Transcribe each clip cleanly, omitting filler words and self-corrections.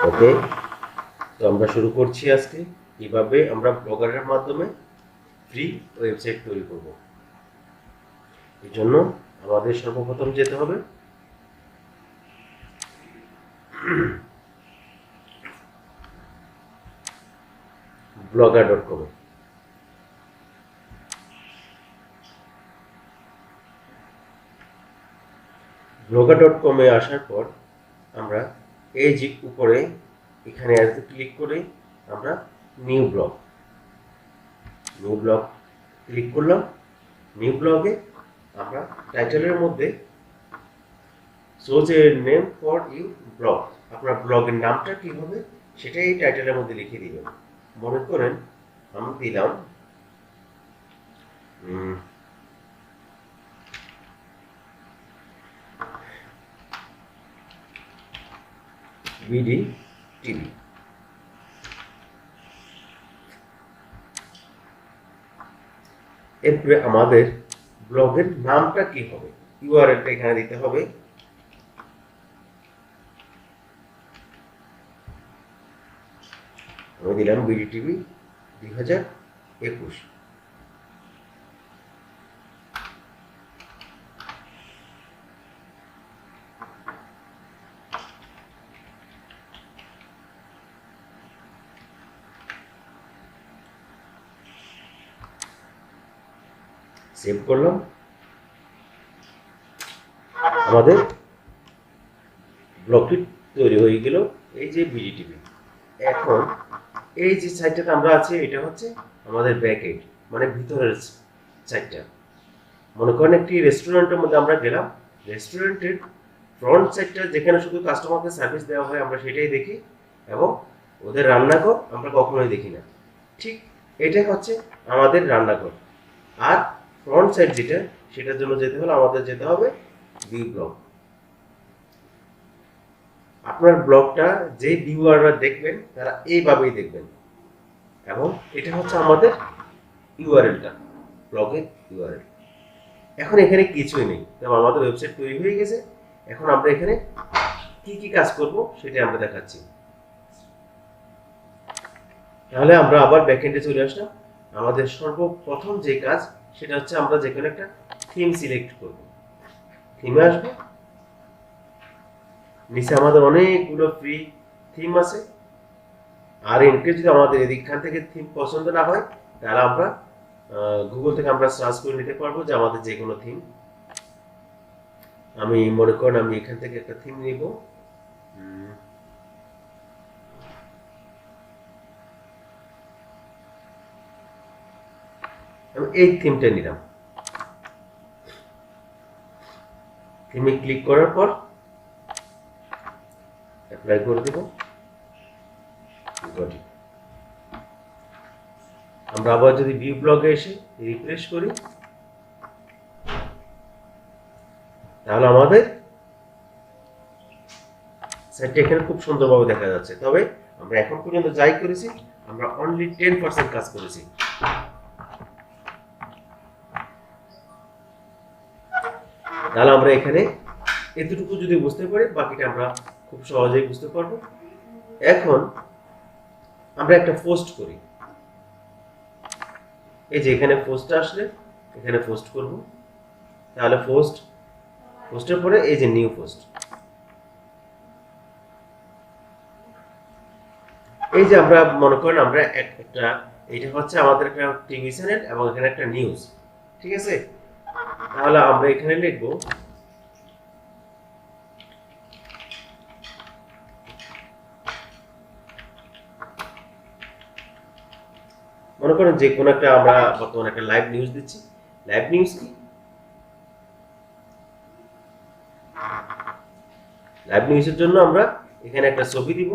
ওকে, তো আমরা শুরু করছি আজকে কিভাবে আমরা ব্লগারের মাধ্যমে ফ্রি ওয়েবসাইট তৈরি করব। এর জন্য আমাদের সর্বপ্রথম যেতে হবে blogger.com-এ। blogger.com-এ আসার পর আমরা এই যে উপরে এখানে ক্লিক করে আমরা নিউ ব্লগ ক্লিক করলাম। নিউ ব্লগে আমরা টাইটেলের মধ্যে choose a name for you blog, আপনার ব্লগের নামটা কি হবে সেটাই এই টাইটেলের মধ্যে লিখে দিবেন। মনে করেন আমি দিলাম বিডি টিভি। এরপরে আমাদের ব্লগের নামটা কি হবে, ইউআরএলটা এখানে দিতে হবে। আমি দিলাম বিডি টিভি 2021। সেভ করলাম। আমাদের ব্লগটি তৈরি হয়ে গেল, এই যে বিডি টিভি। এখন এই যে সাইটটাতে আমরা আছি এটা হচ্ছে আমাদের ব্যাক এন্ড, মানে ভিতরের সাইটটা। মনে করেন একটি রেস্টুরেন্টের মধ্যে আমরা গেলাম, রেস্টুরেন্টের ফ্রন্ট সাইডটা যেখানে শুধু কাস্টমারকে সার্ভিস দেওয়া হয় আমরা সেটাই দেখি, এবং ওদের রান্নাঘর আমরা কখনোই দেখি না। ঠিক এটাই হচ্ছে আমাদের রান্নাঘর। আর ফ্রন্ট সাইড যেটা, সেটার জন্য যেতে হলে আমাদের যেতে হবে ভিউ ব্লগ। আপনার ব্লগটা যে ভিউয়াররা দেখবেন তারা এইভাবেই দেখবেন, এবং এটা হচ্ছে আমাদের ইউআরএলটা, ব্লগের ইউআরএল। এখন এখানে কিছুই নেই, তবে আমাদের ওয়েবসাইট তৈরি হয়ে গেছে। এখন আমরা এখানে কি কি কাজ করব সেটা আমরা দেখাচ্ছি। তাহলে আমরা আবার ব্যাকএন্ডে চলে আসলাম। আমাদের সর্বপ্রথম যে কাজ সেটা হচ্ছে আমরা যে কোনো একটা থিম সিলেক্ট করব। থিমে আসবো, নিচে আমাদের অনেকগুলো ফ্রি থিম আছে। আর এনকে যদি আমাদের এদিকখান থেকে থিম পছন্দ না হয় তাহলে আমরা গুগল থেকে আমরা সার্চ করে নিতে পারবো যে আমাদের যে কোনো থিম। আমি মনে করেন আমি এখান থেকে একটা থিম নিব। আমি এই থিমটা নিলাম। থিমে ক্লিক করার পর অ্যাপ্লাই করে দেব। আমরা আবার যদি ভিউ ব্লগে এসে রিফ্রেশ করি তাহলে আমাদের সাইটটা এখানে খুব সুন্দরভাবে দেখা যাচ্ছে। তবে আমরা এখন পর্যন্ত যাই করেছি আমরা অনলি 10% কাজ করেছি। তাহলে আমরা এখানে এতটুকু যদি বুঝতে পারি বাকিটা আমরা খুব সহজেই বুঝতে পারবো। এখন আমরা একটা পোস্ট করি, এই যে এখানে পোস্ট আসলে এখানে পোস্ট করব। তাহলে পোস্টের পরে এই যে নিউ পোস্ট, এই যে আমরা মনে করেন আমরা একটা, এটা হচ্ছে আমাদের একটা টিভি চ্যানেল এবং এখানে একটা নিউজ, ঠিক আছে। তাহলে আমরা এখানে লিখবো মনে করেন যে কোনো একটা, আমরা বর্তমানে একটা লাইভ নিউজ দিচ্ছি। লাইভ নিউজ কি, লাইভ নিউজের জন্য আমরা এখানে একটা ছবি দিব।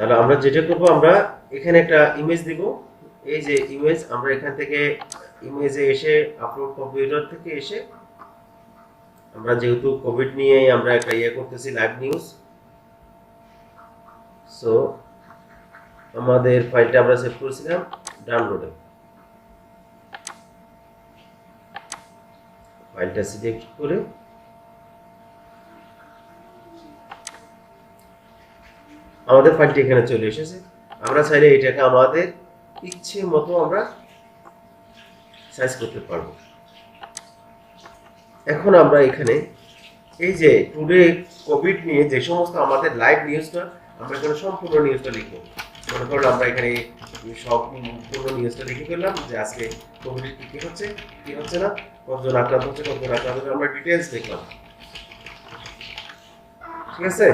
তাহলে আমরা যেটা করব, আমরা এখানে একটা ইমেজ দিব। এই যে ইমেজ, আমরা এখান থেকে ইমেজে এসে আপলোড কম্পিউটার থেকে এসে, আমরা যেহেতু কোভিড নিয়ে আমরা একটা করতেছি লাইভ নিউজ, সো আমাদের ফাইলটা আমরা সেভ করেছিলাম ডাউনলোডে। ফাইলটা সিলেক্ট করে আমাদের ফাইলটি এখানে চলে এসেছে। আমরা চাইলে এটাকে আমাদের ইচ্ছে মতো আমরা সাইজ করতে পারবো। এখন আমরা এখানে এই যে টুডে কোভিড নিয়ে যে সমস্ত আমাদের লাইভ নিউজটা, আমরা এখানে সম্পূর্ণ নিউজটা লিখবো। মনে করুন আমরা এখানে সম্পূর্ণ নিউজটা লিখে ফেললাম যে আজকে কোভিড কি হচ্ছে, কি হচ্ছে না, কতজন আক্রান্ত হচ্ছে, কতজন আক্রান্ত হচ্ছে, আমরা ডিটেলস লিখলাম। ঠিক আছে?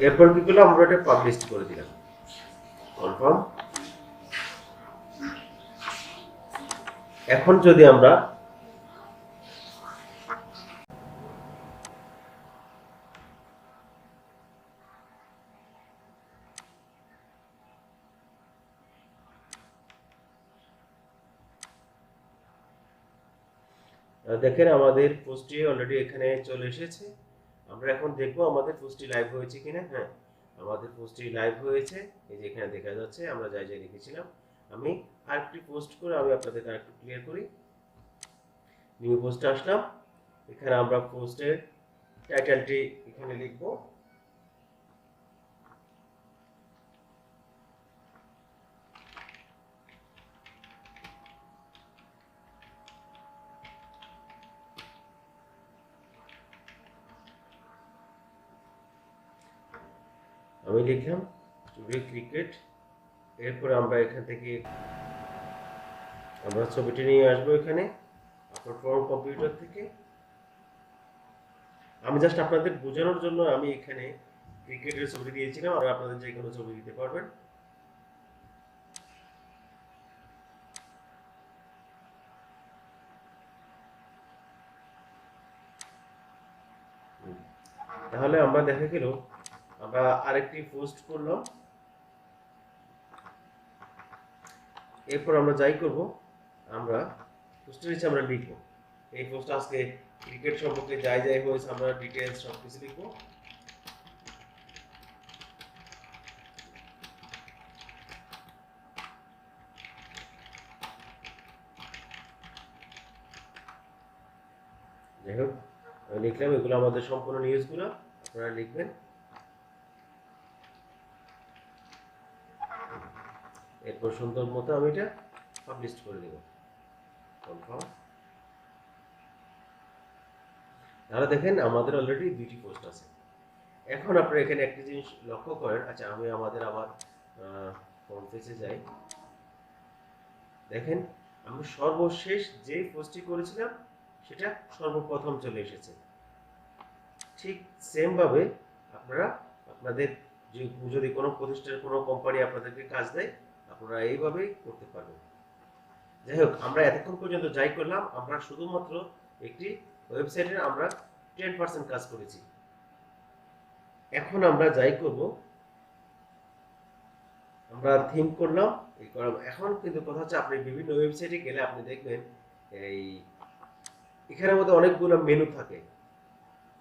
এরপর কি করলাম, আমরা এটা পাবলিশ করে দিলাম, কনফার্ম। এখন যদি আমরা দেখেন আমাদের পোস্টটি অলরেডি এখানে চলে এসেছে। আমরা এখন দেখবো আমাদের পোস্টটি লাইভ হয়েছে কিনা। হ্যাঁ, আমাদের পোস্টটি লাইভ হয়েছে, এই যে এখানে দেখা যাচ্ছে আমরা যাই যাই লিখেছিলাম। আমি আরেকটি পোস্ট করে আমি আপনাদেরকে আরেকটু ক্লিয়ার করি। নিউ পোস্টে আসলাম, এখানে আমরা পোস্টের টাইটেলটি এখানে লিখবো। আমি লিখলাম টুডে ক্রিকেট। এরপরে আমরা এখান থেকে আমরা ছবিটি নিয়ে আসবো এখানে আপলোড ফ্রম কম্পিউটার থেকে। আমি জাস্ট আপনাদের বোঝানোর জন্য আমি এখানে ক্রিকেটের ছবি দিয়েছিলাম, আর আপনাদের যে কোনো ছবি দিতে পারবেন। তাহলে আমরা দেখা গেল আমরা আরেকটি পোস্ট করলাম। এরপর আমরা যাই করব, আমরা পোস্টের নিচে আমরা লিখব এই পোস্ট আজকে ক্রিকেট সম্পর্কে যাই যাই হয়েছে আমরা ডিটেইলস সব কিছু লিখব। যাই হোক আমি লিখলাম, এগুলো আমাদের সম্পূর্ণ নিউজগুলো আপনারা লিখবেন। এরপর সুন্দর মতো আমি এটা পাবলিশ করে দেব, কনফার্ম। তাহলে দেখেন আমাদের অলরেডি দুইটি পোস্ট আছে। এখন আপনারা এখানে একটা জিনিস লক্ষ্য করেন। আচ্ছা, আমি আমাদের আবার ফ্রন্ট পেজে যাই। দেখেন আমরা সর্বশেষ যে পোস্টটি করেছিলাম সেটা সর্বপ্রথম চলে এসেছে। ঠিক সেম ভাবে আপনারা আপনাদের যদি কোনো প্রতিষ্ঠানের কোনো কোম্পানি আপনাদেরকে কাজ দেয়, আপনারা এইভাবেই করতে পারবেন। যাই হোক, আমরা এতক্ষণ পর্যন্ত যাই করলাম, আমরা শুধুমাত্র একটি ওয়েবসাইটের আমরা 10% কাজ করেছি। এখন আমরা যাই করব, আমরা থিম করলাম, এই করলাম। এখন কিন্তু কথা হচ্ছে আপনি বিভিন্ন ওয়েবসাইটে গেলে আপনি দেখবেন এই এখানের মধ্যে অনেকগুলো মেনু থাকে,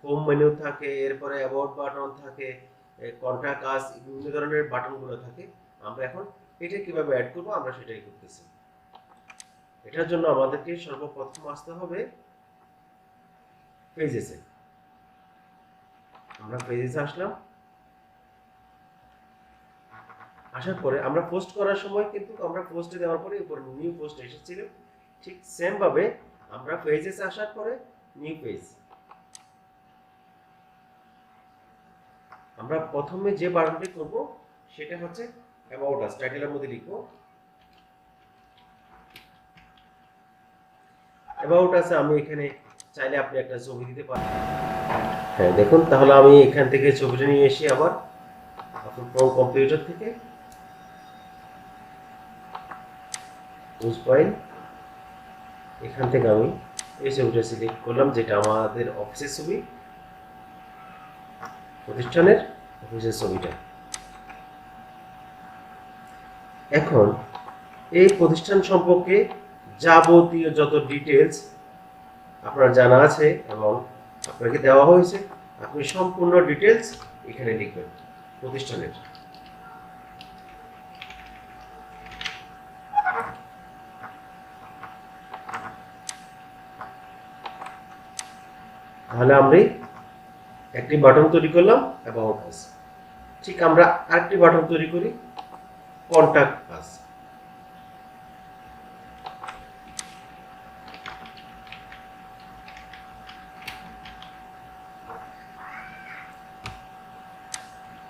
হোম মেনু থাকে, এরপরে অ্যাবাউট বাটন থাকে, কন্টাক্ট আস, বিভিন্ন ধরনের বাটনগুলো থাকে। আমরা এখন এটা কিভাবে অ্যাড করব আমরা সেটাই করতেছি। এটার জন্য আমাদেরকে সর্বপ্রথম আসতে হবে পেজেসে। আমরা পেজেসে আসলাম, আসার পরে আমরা পোস্ট করার সময় কিন্তু আমরা পোস্টে দেওয়ার পরে উপরে নিউ পোস্ট এসেছিল। ঠিক সেম ভাবে আমরা পেজেসে আসার পরে নিউ পেজ, আমরা প্রথমে যে বাটনটি করব সেটা হচ্ছে অ্যাবাউট আস, টাইটেলের মধ্যে লিখব অ্যাবাউট আস। আমি এখানে চাইলে আপনি একটা ছবি দিতে পারেন। হ্যাঁ দেখুন, তাহলে আমি এখান থেকে ছবিটা নিয়ে এসে আবার আপলোড ফ্রম কম্পিউটার থেকে ইউজ ফাইল এখান থেকে আমি এই ছবিটা সিলেক্ট করলাম, যেটা আমাদের অফিসের ছবি, প্রতিষ্ঠানের অফিসের ছবিটা। এখন এই প্রতিষ্ঠান সম্পর্কে যাবতীয় যত ডিটেলস আপনার জানা আছে এবং আপনাকে দেওয়া হয়েছে, আপনি সম্পূর্ণ ডিটেলস এখানে লিখবেন প্রতিষ্ঠানের। তাহলে আমরা একটি বাটন তৈরি করলাম অ্যাবাউট আস। ঠিক আমরা আরেকটি বাটন তৈরি করি, কন্টাক্ট আস।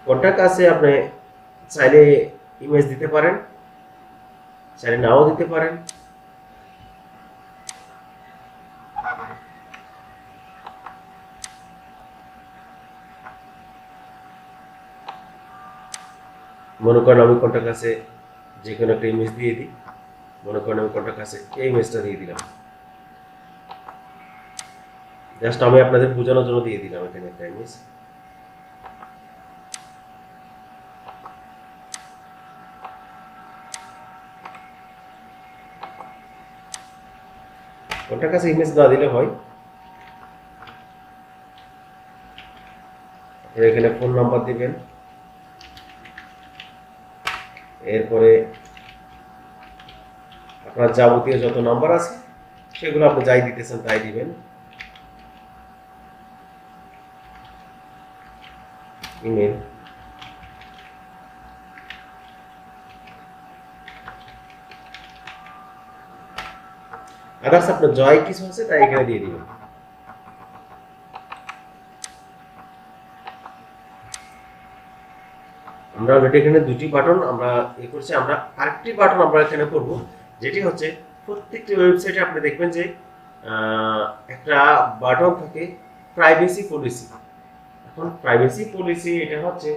কন্টাক্ট আসে আপনি চাইলে ইমেজ দিতে পারেন, চাইলে নাও দিতে পারেন। মনে করেন আমি কন্টাক্ট আসে যে কোনো একটা ইমেজ দিয়ে দিই, মনে করেন আমি কন্টাক্ট আসে এই ইমেজটা দিয়ে দিলাম, জাস্ট আমি আপনাদের বোঝানোর জন্য দিয়ে দিলাম এখানে একটা ইমেজ। কন্টাক্ট আসে ইমেজ না দিলে হয়, এখানে ফোন নাম্বার দিবেন, এরপরে আপনার যাবতীয় যত নাম্বার আছে সেগুলো আপনি যাই দিতেছেন তাই দিবেন, ইমেল, আদার্স আপনার জয় কিছু আছে তাই এখানে দিয়ে দিবেন। আমরা অলরেডি এখানে দুটি বাটন আমরা করছি, আমরা আরেকটি বাটন আমরা এখানে করব, যেটি হচ্ছে প্রত্যেকটি ওয়েবসাইটে আপনি দেখবেন যে একটা বাটন থাকে প্রাইভেসি পলিসি। এখন প্রাইভেসি পলিসি এটা হচ্ছে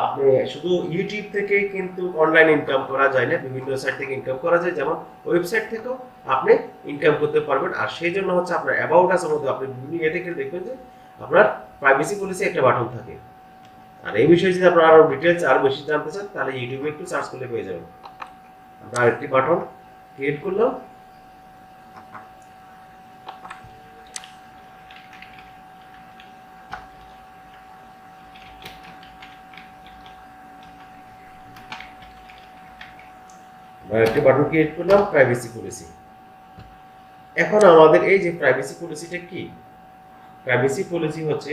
আপনি শুধু ইউটিউব থেকে কিন্তু অনলাইন ইনকাম করা যায় না, বিভিন্ন সাইট থেকে ইনকাম করা যায়, যেমন ওয়েবসাইট থেকেও আপনি ইনকাম করতে পারবেন। আর সেই জন্য হচ্ছে আপনার অ্যাবাউট আসার মধ্যে আপনি বিভিন্ন ইয়ে থেকে দেখবেন যে আপনার প্রাইভেসি পলিসি একটা বাটন থাকে। আর এই বিষয়ে যদি আপনারা আরো ডিটেইলস আর বেশি জানতে চান তাহলে ইউটিউবে একটু সার্চ করলে পেয়ে যাবেন। আমরা আরেকটি বাটন ক্রিয়েট করলাম, প্রাইভেসি পলিসি। এখন আমাদের এই যে প্রাইভেসি পলিসিটা কি, প্রাইভেসি পলিসি হচ্ছে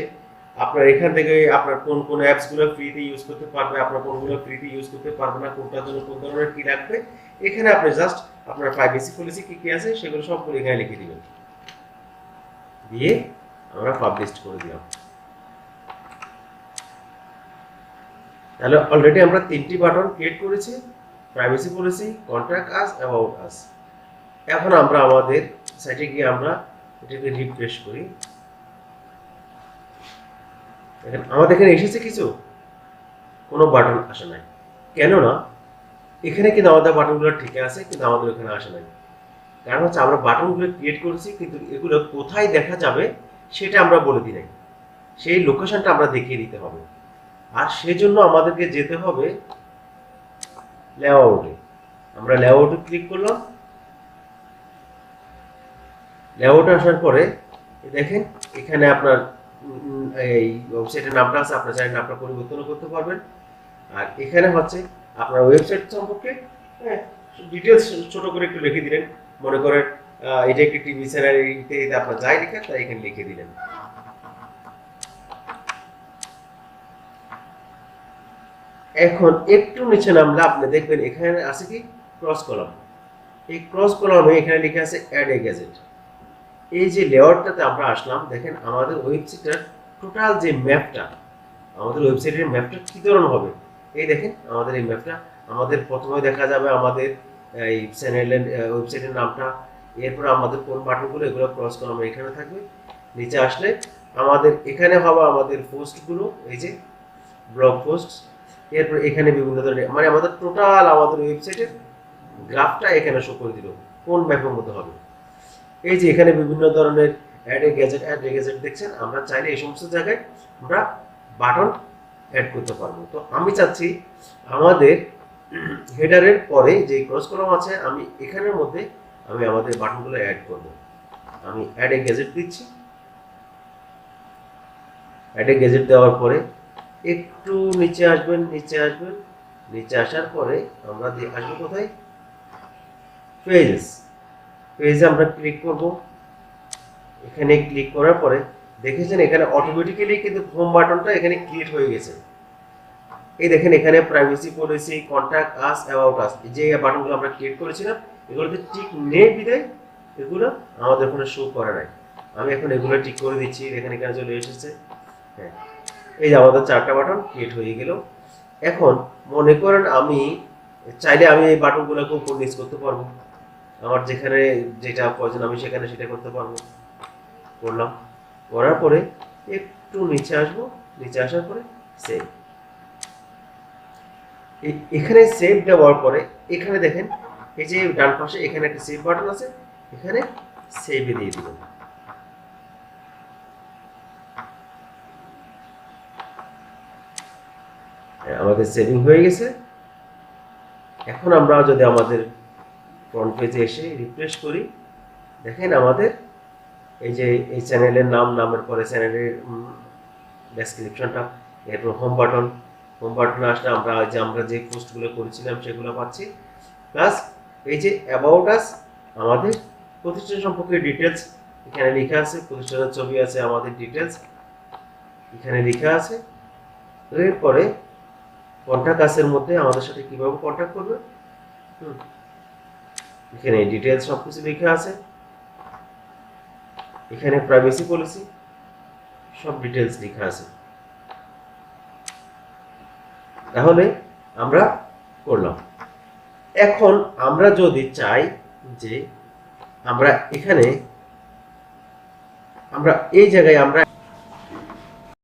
আপনার এখান থেকে আপনার কোন কোন অ্যাপসগুলো ফ্রিতে ইউজ করতে পারবে, আপনার কোনগুলো ফ্রিতে ইউজ করতে পারবে না, কোনটার জন্য কোন ধরনের কি লাগবে, এখানে আপনি জাস্ট আপনার প্রাইভেসি পলিসি কি কি আছে সেগুলো সবগুলো এখানে লিখে দিবেন, দিয়ে আমরা পাবলিশ করে দিলাম। তাহলে অলরেডি আমরা তিনটি বাটন ক্রিয়েট করেছি, privacy policy, contact us, about us. এখন আমরা আমাদের সাইটে গিয়ে আমরা এটাকে রিফ্রেশ করি, দেখেন আমাদের এখানে এসেছে কিছু, কোনো বাটন আসে নাই, কেননা এখানে কিন্তু আমাদের বাটনগুলো ঠিক আছে কিন্তু আমাদের এখানে আসে নাই। কারণ হচ্ছে আমরা বাটনগুলো ক্রিয়েট করেছি কিন্তু এগুলো কোথায় দেখা যাবে সেটা আমরা বলে দিই নাই, সেই লোকেশনটা আমরা দেখিয়ে দিতে হবে। আর সেজন্য আমাদেরকে যেতে হবে লেআউটে। আমরা লেআউটে ক্লিক করলাম, লেআউটে আসার পরে দেখেন এখানে আপনার এই ওয়েবসাইটের নামটা আছে, আপনার চাইলে নামটা পরিবর্তন করতে পারবেন। আর এখানে হচ্ছে আপনার ওয়েবসাইট সম্পর্কে ডিটেলস ছোট করে একটু লিখে দিলেন, মনে করেন এটা একটি টিভি চ্যানেল, এইতে আপনার যাই লিখেন তাই এখানে লিখে দিলেন। এখন একটু নিচে নামলে আপনি দেখবেন এখানে আছে কি ক্রস কলাম, এই ক্রস কলামে এখানে লিখে আছে অ্যাড এ গ্যাজেট। এই যে লেআউটটাতে আমরা আসলাম, দেখেন আমাদের ওয়েবসাইটের টোটাল যে ম্যাপটা, আমাদের ওয়েবসাইটের ম্যাপটা কি ধরনের হবে, এই দেখেন আমাদের এই ম্যাপটা। আমাদের প্রথমে দেখা যাবে আমাদের এই চ্যানেলের ওয়েবসাইটের নামটা, এরপর আমাদের কোন বাটনগুলো এগুলো ক্রস কলাম এখানে থাকবে। নিচে আসলে আমাদের এখানে হবে আমাদের পোস্টগুলো, এই যে ব্লগ পোস্ট, এরপর এখানে বিভিন্ন ধরনের মানে আমাদের টোটাল আমাদের ওয়েবসাইটের গ্রাফটা এখানে শো করে দিল কোন ম্যাপের মধ্যে হবে। এই যে এখানে বিভিন্ন ধরনের অ্যাড এ গ্যাজেট দেখছেন। আমরা চাইলে এই সমস্ত জায়গায় আমরা বাটন অ্যাড করতে পারবো। তো আমি চাচ্ছি আমাদের হেডারের পরে যে ক্রস কলাম আছে আমি এখানের মধ্যে আমি আমাদের বাটনগুলো অ্যাড করব। আমি অ্যাড এ গ্যাজেট দিচ্ছি। অ্যাড এ গ্যাজেট দেওয়ার পরে একটু নিচে আসবেন, নিচে আসার পরে আমরা আসবো কোথায়, পেজে আমরা ক্লিক করব। এখানে ক্লিক করার পরে দেখেছেন এখানে অটোমেটিক্যালি কিন্তু হোম বাটনটা এখানে ক্রিয়েট হয়ে গেছে। এই দেখেন এখানে privacy policy, contact us, about us, যে বাটনগুলো আমরা ক্রিয়েট করেছিলাম এগুলোতে টিক নেই বিদায় এগুলো আমাদের ফোনে শো করে নাই। আমি এখন এগুলো টিক করে দিচ্ছি। এখানে চলে এসেছে। হ্যাঁ, এই যে আমাদের 4টা বাটন ক্রিয়েট হয়ে গেল। এখন মনে করেন আমি চাইলে আমি এই বাটনগুলোকে উপর নিচ করতে পারবো। আমার যেখানে যেটা প্রয়োজন আমি সেখানে সেটা করতে পারবো। করলাম, করার পরে একটু নিচে আসবো, নিচে আসার পরে সেভ। এখানে সেভ দেওয়ার পরে এখানে দেখেন এই যে ডান পাশে এখানে একটা সেভ বাটন আছে, এখানে সেভে দিয়ে দিবেন। আমাদের সেভিং হয়ে গেছে। এখন আমরা যদি আমাদের ফ্রন্ট পেজে এসে রিফ্রেশ করি, দেখেন আমাদের এই যে এই চ্যানেলের নামের পরে চ্যানেলের ডেসক্রিপশনটা, এরপর হোম বাটনে আসলে আমরা যে পোস্টগুলো করেছিলাম সেগুলো পাচ্ছি। প্লাস এই যে অ্যাবাউট আস, আমাদের প্রতিষ্ঠান সম্পর্কে ডিটেলস এখানে লেখা আছে, প্রতিষ্ঠানের ছবি আছে, আমাদের ডিটেলস এখানে লেখা আছে। এরপরে কন্টাক্ট আসের মধ্যে আমাদের সাথে কিভাবে কন্টাক্ট করবে এখানে ডিটেলস সবকিছু লেখা আছে। এখানে প্রাইভেসি পলিসি সব ডিটেলস লেখা আছে। তাহলে আমরা করলাম। এখন আমরা যদি চাই যে আমরা এখানে আমরা এই জায়গায় আমরা